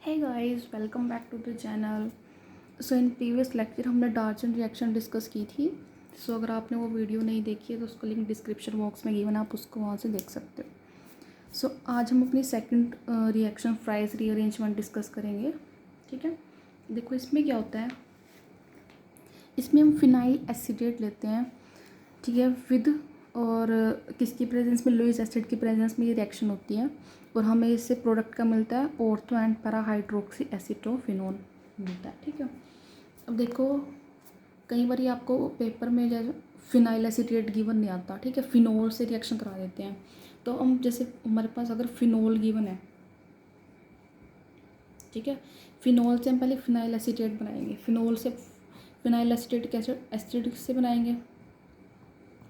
Hey guys, welcome back to the channel. So in previous lecture हमने डार्सन reaction discuss की थी. सो अगर आपने वो वीडियो नहीं देखी है तो उसका लिंक डिस्क्रिप्शन बॉक्स में गिवन, आप उसको वहाँ से देख सकते हो. सो आज हम अपनी second reaction fries rearrangement discuss करेंगे. ठीक है, देखो इसमें क्या होता है. इसमें हम फिनाइल एसिडेट लेते हैं. ठीक है, विद और किसकी प्रेजेंस में, लुइस एसिड की प्रेजेंस में ये रिएक्शन होती है और हमें इससे प्रोडक्ट का मिलता है ortho and para hydroxy acetophenone मिलता है. ठीक है, अब देखो कई बार आपको पेपर में जैसे फिनाइल एसिटेट गिवन नहीं आता. ठीक है, फिनोल से रिएक्शन करा देते हैं. तो हम जैसे हमारे पास अगर फिनोल गिवन है, ठीक है, फिनोल से हम पहले फिनाइल एसिटेट बनाएंगे. फिनोल से फिनाइल एसिटेट कैसे एसिड से बनाएंगे.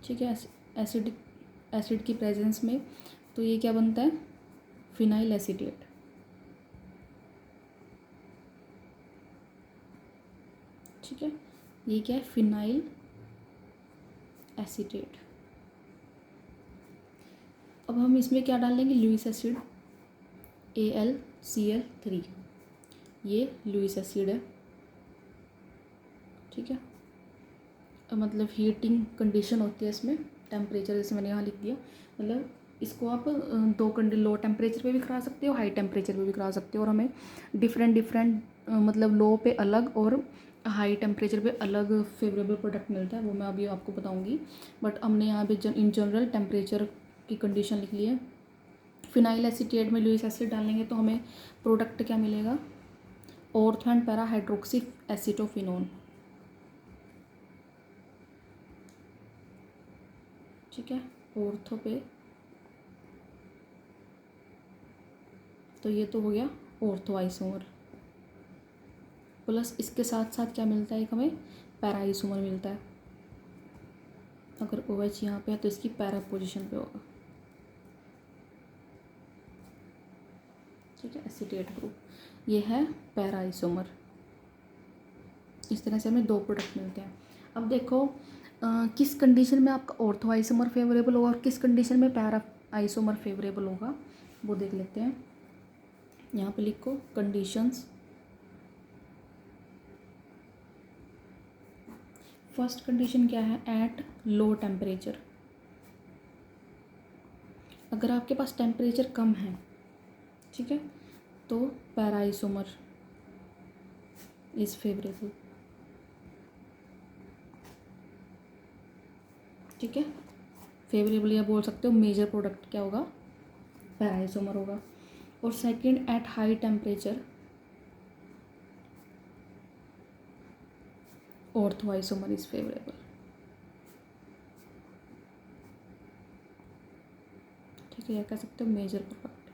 ठीक है, एसिड की प्रेजेंस में. तो ये क्या बनता है, फिनाइल एसिटेट. ठीक है, ये क्या है, फिनाइल एसिटेट. अब हम इसमें क्या डालेंगे, लुइस एसिड AlCl3. ये लुइस एसिड है. ठीक है, अब मतलब हीटिंग कंडीशन होती है इसमें, टेम्परेचर जैसे मैंने यहाँ लिख दिया. मतलब इसको आप दो लो टेम्परेचर पे भी करा सकते हो, हाई टेम्परेचर पे भी करा सकते हो. और हमें डिफरेंट मतलब लो पे अलग और हाई टेम्परेचर पे अलग फेवरेबल प्रोडक्ट मिलता है. वो मैं अभी आपको बताऊंगी. बट हमने यहाँ पे इन जनरल टेम्परेचर की कंडीशन लिख ली है. फिनाइल एसिटेट में लुइस एसिड डालेंगे तो हमें प्रोडक्ट क्या मिलेगा, ortho and para hydroxy acetophenone. ठीक है, ऑर्थो पे तो ये तो हो गया ऑर्थो आइसोमर. प्लस इसके साथ साथ क्या मिलता है, एक हमें पैरा आइसोमर मिलता है. अगर OH यहाँ पे है तो इसकी पैरा पोजीशन पे होगा. ठीक है, एसिटेट ग्रुप ये है पैरा आइसोमर. इस तरह से हमें दो प्रोडक्ट मिलते हैं. अब देखो किस कंडीशन में आपका ऑर्थो आइसोमर फेवरेबल होगा और किस कंडीशन में पैरा आइसोमर फेवरेबल होगा, वो देख लेते हैं. यहाँ पे लिखो कंडीशंस. फर्स्ट कंडीशन क्या है, एट लो टेम्परेचर. अगर आपके पास टेम्परेचर कम है, ठीक है, तो पैरा आइसोमर इज़ फेवरेबल. ठीक है, फेवरेबल या बोल सकते हो मेजर प्रोडक्ट क्या होगा, पैरा आइसोमर होगा. और second, at high temperature ortho isomer is favourable. ठीक है, कह सकते हो मेजर प्रोडक्ट.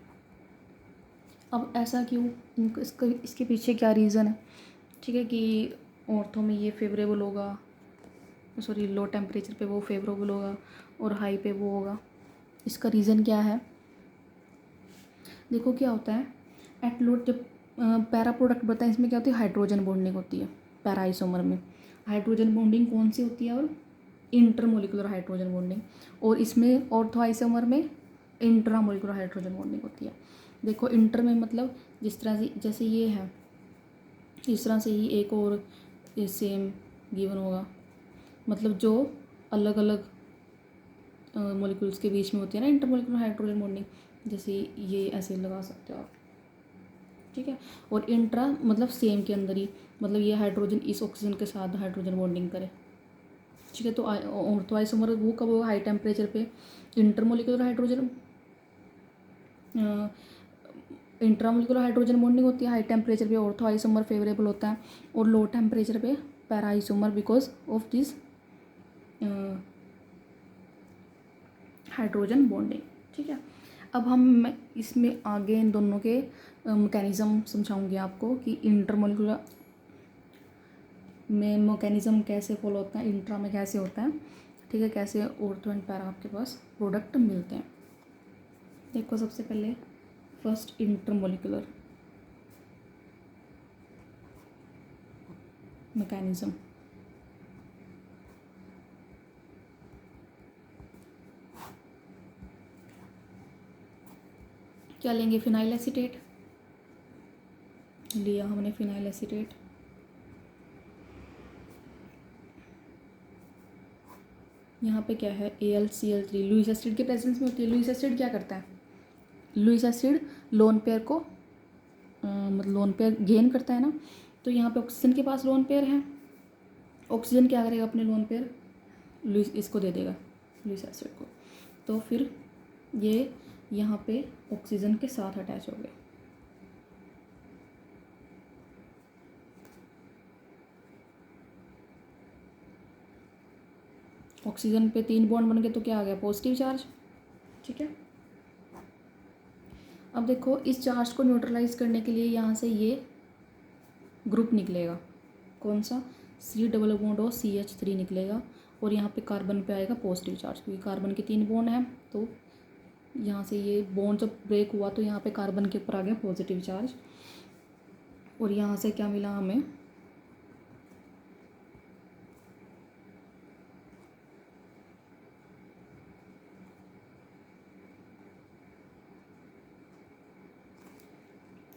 अब ऐसा क्यों, इसके पीछे क्या रीज़न है. ठीक है, कि ऑर्थो में ये फेवरेबल होगा, सॉरी लो टेम्परेचर पे वो फेवरेबल होगा और हाई पे वो होगा. इसका रीज़न क्या है, देखो क्या होता है. एट लो जब पैरा प्रोडक्ट बताएं, इसमें क्या होती है, हाइड्रोजन बॉन्डिंग होती है. पैरा आइसोमर में हाइड्रोजन बॉन्डिंग कौन सी होती है, और इंटरमोलिकुलर हाइड्रोजन बॉन्डिंग. और इसमें ऑर्थो आइसोमर में इंट्रामोलिकुलर हाइड्रोजन बॉन्डिंग होती है. देखो इंटर में मतलब जिस तरह से जैसे ये है, इस तरह से ही एक और सेम गिवन होगा. मतलब जो अलग अलग मोलिक्यूल्स के बीच में होती है ना इंटरमोलिकुलर हाइड्रोजन बॉन्डिंग, जैसे ये ऐसे लगा सकते हो आप. ठीक है, और इंट्रा मतलब सेम के अंदर ही, मतलब ये हाइड्रोजन इस ऑक्सीजन के साथ हाइड्रोजन बॉन्डिंग करे. ठीक है, तो ऑर्थो आइसोमर वो कब होगा, हाई टेम्परेचर पे. Intermolecular hydrogen intramolecular hydrogen bonding होती है हाई टेम्परेचर पे, ऑर्थो आइसोमर फेवरेबल होता है. और लो टेम्परेचर पे para isomer because of this hydrogen bonding. ठीक है, अब मैं इसमें आगे इन दोनों के मैकेनिज़्म समझाऊंगी आपको कि इंटरमोलिकुलर में मैकेनिज़्म कैसे फॉलो होता है, इंट्रा में कैसे होता है. ठीक है, कैसे ऑर्थो एंड पैरा आपके पास प्रोडक्ट मिलते हैं. देखो सबसे पहले फर्स्ट इंटरमोलिकुलर मैकेनिज़्म. क्या लेंगे, फिनाइल एसिटेट. लिया हमने फिनाइल एसीटेट, यहाँ पे क्या है AlCl3 लुईस एसिड के प्रेजेंस में होती है। लुईस एसिड क्या करता है, लुईस एसिड लोन पेयर को मतलब लोन पेयर गेन करता है ना, तो यहाँ पे ऑक्सीजन के पास लोन पेयर है, ऑक्सीजन क्या करेगा अपने लोन पेयर लुईस इसको दे देगा लुईस एसिड को, तो फिर ये यहाँ पे ऑक्सीजन के साथ अटैच हो गया। ऑक्सीजन पे 3 बॉन्ड बन गए तो क्या आ गया, पॉजिटिव चार्ज। ठीक है, अब देखो इस चार्ज को न्यूट्रलाइज करने के लिए यहाँ से ये ग्रुप निकलेगा, कौन सा, C≡CH3 निकलेगा, और यहाँ पे कार्बन पे आएगा पॉजिटिव चार्ज, क्योंकि कार्बन के 3 बॉन्ड हैं, तो यहाँ से ये बॉन्ड जब ब्रेक हुआ तो यहाँ पे कार्बन के ऊपर आ गया पॉजिटिव चार्ज, और यहाँ से क्या मिला हमें,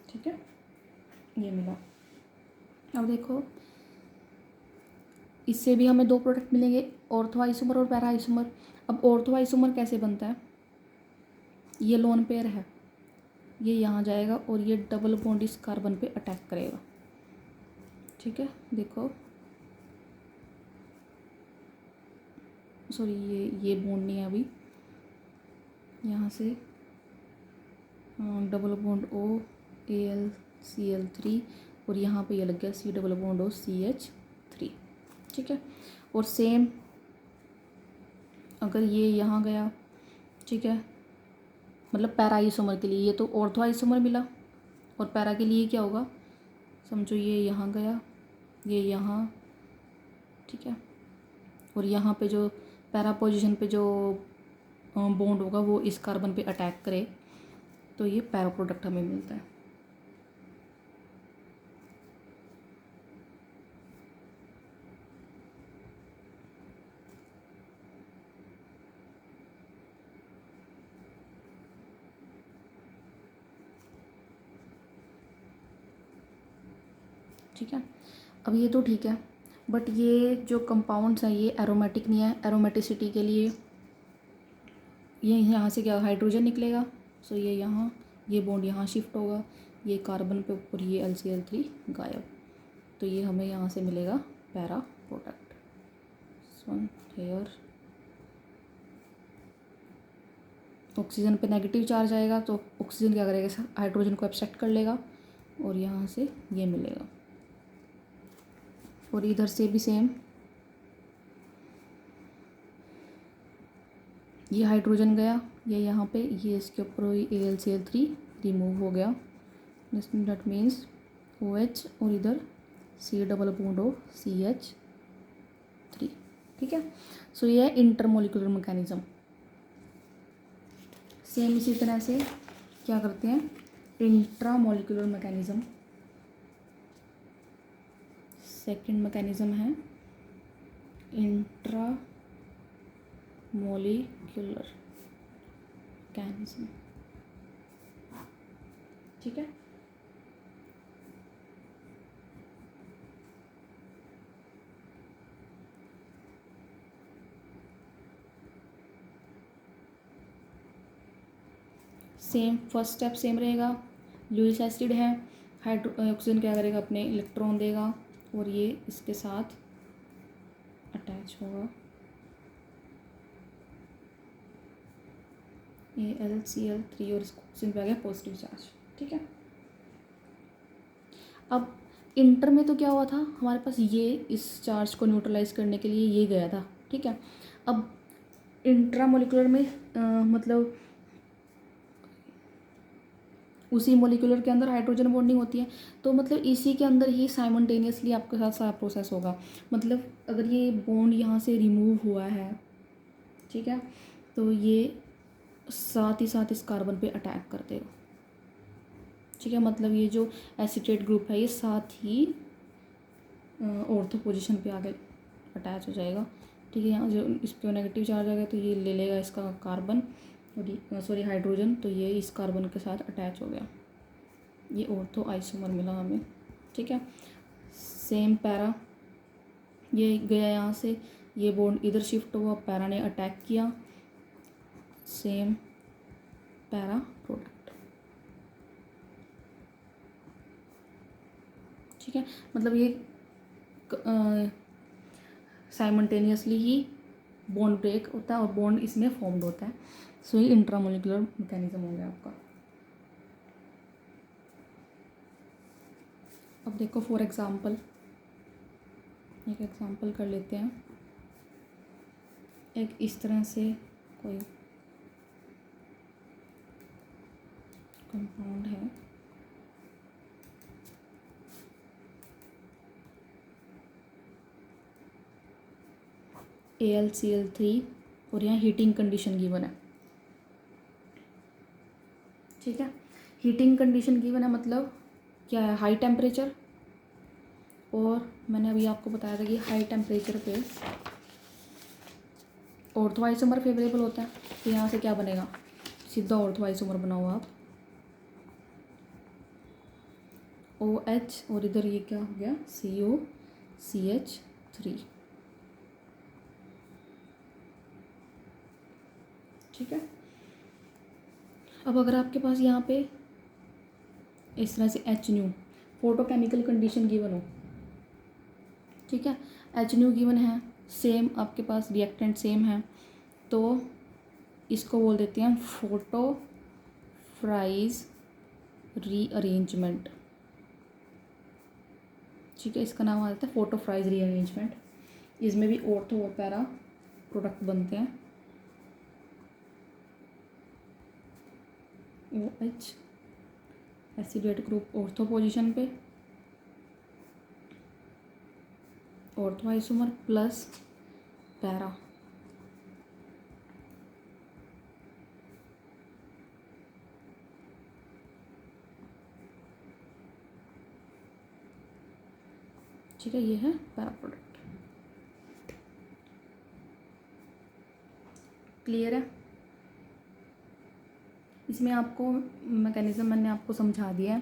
ठीक है, ये मिला। अब देखो इससे भी हमें 2 प्रोडक्ट मिलेंगे, ऑर्थो आइसोमर और पैरा आइसोमर। अब ऑर्थो आइसोमर कैसे बनता है, ये लोन पेयर है, ये यहाँ जाएगा और ये डबल बॉन्ड इस कार्बन पे अटैक करेगा। ठीक है, देखो सॉरी ये बॉन्ड नहीं है अभी, यहाँ से डबल बॉन्ड O AlCl3 और यहाँ पे ये लग गया C≡O CH3। ठीक है, और सेम अगर ये यहाँ गया, ठीक है, मतलब पैरा आइसोमर के लिए ये तो ऑर्थो आइसोमर मिला, और पैरा के लिए क्या होगा, समझो ये यहाँ गया, ये यहाँ, ठीक है, और यहाँ पे जो पैरा पोजीशन पे जो बॉन्ड होगा वो इस कार्बन पे अटैक करे, तो ये पैरा प्रोडक्ट हमें मिलता है। ठीक है, अब ये तो ठीक है, बट ये जो कंपाउंड्स हैं ये एरोमेटिक नहीं है। एरोमेटिसिटी के लिए ये यहाँ से क्या हाइड्रोजन निकलेगा, सो ये यहाँ ये बॉन्ड यहाँ शिफ्ट होगा, ये कार्बन पे ऊपर ये AlCl3 गायब, तो ये हमें यहाँ से मिलेगा para product. One here oxygen पे नेगेटिव चार्ज आएगा, तो ऑक्सीजन क्या करेगा, हाइड्रोजन को एब्स्ट्रैक्ट कर लेगा और यहाँ से ये मिलेगा, और इधर से भी सेम, ये हाइड्रोजन गया, ये यहाँ पे ये इसके ऊपर AlCl3 रिमूव हो गया, दैट मीन्स OH और इधर C≡O CH3। ठीक है, सो ये है इंटरमोलिकुलर मैकेनिज्म। सेम इसी तरह से क्या करते हैं, इंट्रामोलिकुलर मैकेनिज्म। सेकंड मैकेनिज्म है इंट्रामोलिकुलर मैकेनिज्म। ठीक है, सेम फर्स्ट स्टेप सेम रहेगा, लुईस एसिड है, ऑक्सीजन क्या करेगा, अपने इलेक्ट्रॉन देगा और ये इसके साथ अटैच होगा, AlCl3 और इसको ऑक्सीजन पे आ गया पॉजिटिव चार्ज। ठीक है, अब इंटर में तो क्या हुआ था, हमारे पास ये इस चार्ज को न्यूट्रलाइज करने के लिए ये गया था। ठीक है, अब इंट्रामोलिकुलर में मतलब उसी मोलिकुलर के अंदर हाइड्रोजन बॉन्डिंग होती है, तो मतलब इसी के अंदर ही साइमल्टेनियसली आपके साथ सारा प्रोसेस होगा। मतलब अगर ये बॉन्ड यहाँ से रिमूव हुआ है, ठीक है, तो ये साथ ही साथ इस कार्बन पे अटैक कर देगा। ठीक है, मतलब ये जो एसिटेट ग्रुप है ये साथ ही ऑर्थो पोजीशन पे आके अटैच हो जाएगा। ठीक है, यहाँ जो इस पर नेगेटिव चार्ज आ गया तो ये ले लेगा इसका कार्बन और सॉरी हाइड्रोजन, तो ये इस कार्बन के साथ अटैच हो गया। ये ऑर्थो आइसोमर मिला हमें, ठीक है। सेम पैरा, ये गया यहाँ से, ये बॉन्ड इधर शिफ्ट हुआ, पैरा ने अटैक किया, सेम पैरा प्रोडक्ट, ठीक है। मतलब ये साइमल्टेनियसली ही बॉन्ड ब्रेक होता है और बॉन्ड इसमें फॉर्म्ड होता है। सो ये इंट्रामोलिकुलर मैकेनिज्म हो गया आपका। अब देखो फॉर एग्जांपल, एक एग्जांपल कर लेते हैं। एक इस तरह से कोई कंपाउंड है, AlCl3 और यहाँ हीटिंग कंडीशन गिवन है, ठीक है। हीटिंग कंडीशन गिवन है मतलब क्या है, हाई टेम्परेचर, और मैंने अभी आपको बताया था कि हाई टेम्परेचर पे ऑर्थो आइसोमर फेवरेबल होता है। तो यहाँ से क्या बनेगा, सीधा ऑर्थो आइसोमर बना हुआ आप OH, और इधर ये क्या हो गया COCH3, ठीक है। अब अगर आपके पास यहाँ पे इस तरह से HNu फोटोकेमिकल कंडीशन गिवन हो, ठीक है, HNu गिवन है, सेम आपके पास रिएक्टेंट सेम है, तो इसको बोल देते हैं फोटो फ्राइज रीअरेंजमेंट, ठीक है। इसका नाम आ जाता है फोटो फ्राइज रीअरेंजमेंट। इसमें भी ऑर्थो और पैरा प्रोडक्ट बनते हैं। OH acetate group ortho position पे, ऑर्थो आइसोमर प्लस पैरा, ठीक है। ये है पैरा प्रोडक्ट, क्लियर है। इसमें आपको मैकेनिज़्म मैंने आपको समझा दिया है,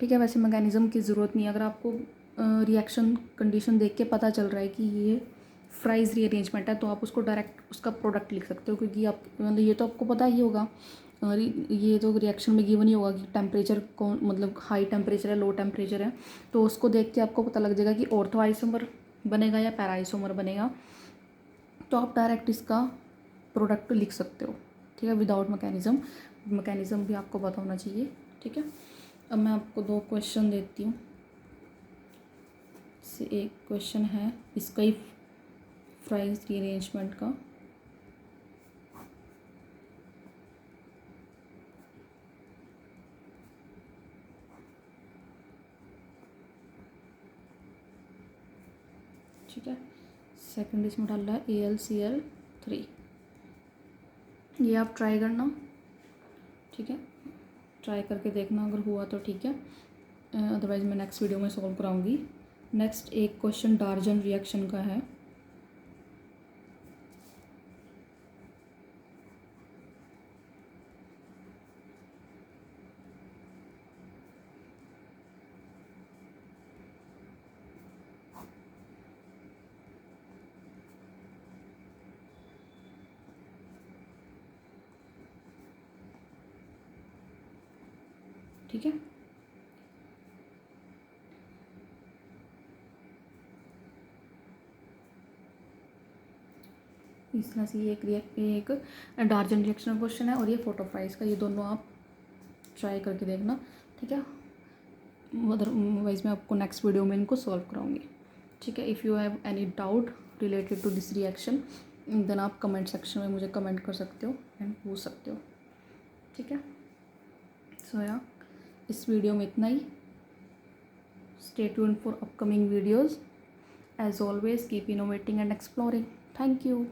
ठीक है। वैसे मैकेनिज़्म की ज़रूरत नहीं है, अगर आपको रिएक्शन कंडीशन देख के पता चल रहा है कि ये फ्राइज रीअरेंजमेंट है तो आप उसको डायरेक्ट उसका प्रोडक्ट लिख सकते हो, क्योंकि आप मतलब ये तो आपको पता ही होगा, ये तो रिएक्शन में गिवन ही होगा कि टेम्परेचर कौन, मतलब हाई टेम्परेचर है लो टेम्परेचर है, तो उसको देख के आपको पता लग जाएगा कि ऑर्थो आइसोमर बनेगा या पैरा आइसोमर बनेगा, तो आप डायरेक्ट इसका प्रोडक्ट लिख सकते हो, ठीक है, विदाउट मैकेनिज़्म भी आपको पता होना चाहिए, ठीक है। अब मैं आपको 2 क्वेश्चन देती हूँ। से एक क्वेश्चन है इसका ही फ्राइज रीअरेंजमेंट का, ठीक है। सेकंड इसमें डाल रहा है AlCl3, ये आप ट्राई करना, ठीक है, ट्राई करके देखना, अगर हुआ तो ठीक है, अदरवाइज़ मैं नेक्स्ट वीडियो में सॉल्व कराऊंगी। नेक्स्ट एक क्वेश्चन डार्जन रिएक्शन का है, ठीक है। इस तरह से ये एक डार्जन रिएक्शन क्वेश्चन है और ये फोटोफ्राइज का, ये दोनों आप ट्राई करके देखना, ठीक है। अदरवाइज मैं आपको नेक्स्ट वीडियो में इनको सॉल्व कराऊंगी, ठीक है। If you have any doubt related to this reaction then आप कमेंट सेक्शन में मुझे कमेंट कर सकते हो एंड पूछ सकते हो, ठीक है। सो या इस वीडियो में इतना ही। Stay tuned for upcoming videos. As always keep innovating and exploring. Thank you.